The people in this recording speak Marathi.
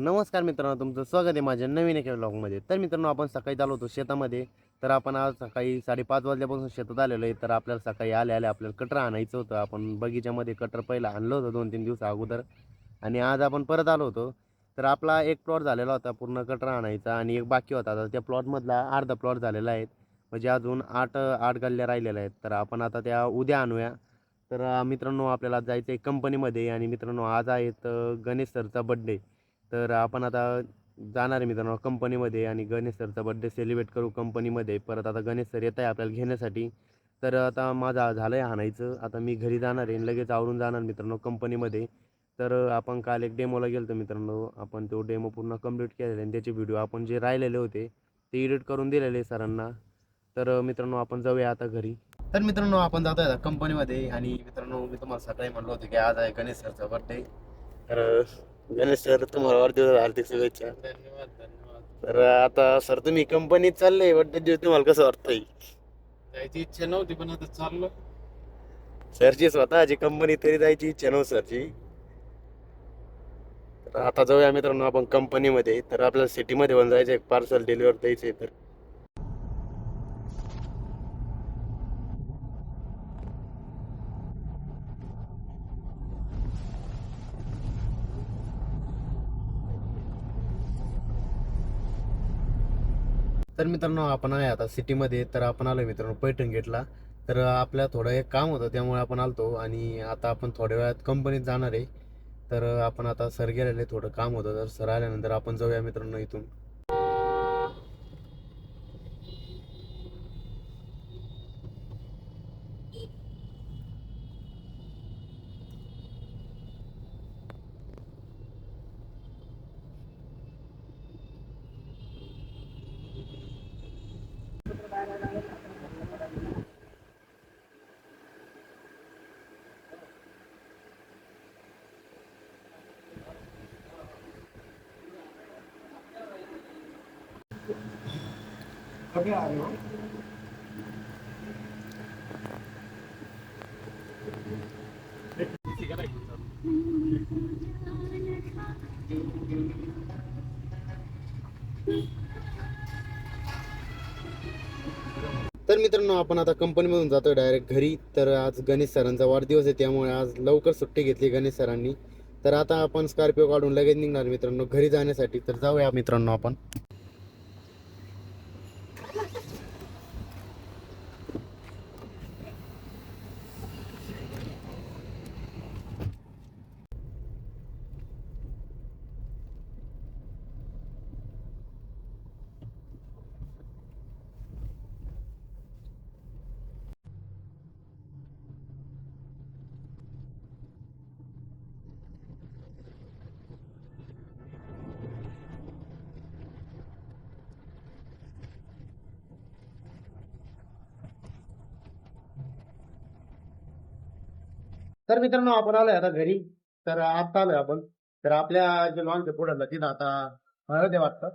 नमस्कार मित्रांनो, तुमचं स्वागत आहे माझ्या नवीन एका व्लॉगमध्ये. तर मित्रांनो, आपण सकाळी चाललो होतो शेतामध्ये. तर आपण आज सकाळी 5:30 वाजल्यापासून शेतात आलेलो आहे. तर आपल्याला सकाळी आल्या आपल्याला कटर आणायचं होतं. आपण बगीच्यामध्ये कटर पहिला आणलं होतं 2-3 दिवस अगोदर आणि आज आपण परत आलो होतो. तर आपला एक प्लॉट झालेला होता पूर्ण कटर आणायचा आणि एक बाकी होता. तर त्या प्लॉटमधला अर्धा प्लॉट झालेला आहे. म्हणजे अजून 8 गल्ल्या राहिलेल्या आहेत. तर आपण आता त्या उद्या आणूया. तर मित्रांनो, आपल्याला जायचं आहे कंपनीमध्ये आणि मित्रांनो, आज आहेत गणेश सरचा बड्डे. तर आपण आता जाणार आहे मित्रांनो कंपनीमध्ये आणि गणेश सरचा बड्डे सेलिब्रेट करू कंपनीमध्ये. परत आता गणेश सर येत आहे आपल्याला घेण्यासाठी. तर आता माझं झालं आहे आणायचं. आता मी घरी जाणार आहे लगेच आवरून जाणार मित्रांनो कंपनीमध्ये. तर आपण काल एक डेमोला गेलो होतो मित्रांनो. आपण तो डेमो पूर्ण कंप्लीट केलेला आणि त्याचे व्हिडिओ आपण जे राहिलेले होते ते एडिट करून दिलेले सरांना. तर मित्रांनो, आपण जाऊया आता घरी. तर मित्रांनो, आपण जातो आहे कंपनीमध्ये आणि मित्रांनो, मी तुम्हाला सकाळी म्हणलो होतो की आज आहे गणेश सरचा बड्डे. तर गणेश सर, तुम्हाला वाढदिवस हार्दिक शुभेच्छा. धन्यवाद धन्यवाद. तर आता सर, तुम्ही कंपनीत चालले बड्डे दिवस, तुम्हाला कसं वाटतंय? जायची इच्छा नव्हती पण आता चाललो. सरची स्वतःची कंपनी तरी जायची इच्छा नव्हती सरची. तर आता जाऊया मित्रांनो आपण कंपनीमध्ये. तर आपल्याला सिटीमध्ये पण जायचं एक पार्सल डिलिव्हर द्यायचं तर तर मित्रांनो, आपण आहे आता सिटीमध्ये. तर आपण आलो मित्रांनो पैठण गेटला. तर आपल्या थोडं एक काम होतं त्यामुळे आपण आलतो आणि आता आपण थोड्या वेळात कंपनीत जाणार आहे. तर आपण आता सर गेलेले, थोडं काम होतं. तर सर आल्यानंतर आपण जाऊया मित्रांनो इथून. तर मित्रांनो, आपण आता कंपनीमधून जातोय डायरेक्ट घरी. तर आज गणेश सरांचा वाढदिवस आहे त्यामुळे आज लवकर सुट्टी घेतली गणेश सरांनी. तर आता आपण स्कॉर्पिओ काढून लगेच निघणार मित्रांनो घरी जाण्यासाठी. तर जाऊया मित्रांनो आपण. तर मित्रांनो, आपण आलोय आता घरी. तर आता आलोय आपण. तर आपल्या जे लॉन्च पुढे तिथं आता हळद आहे वाटतं.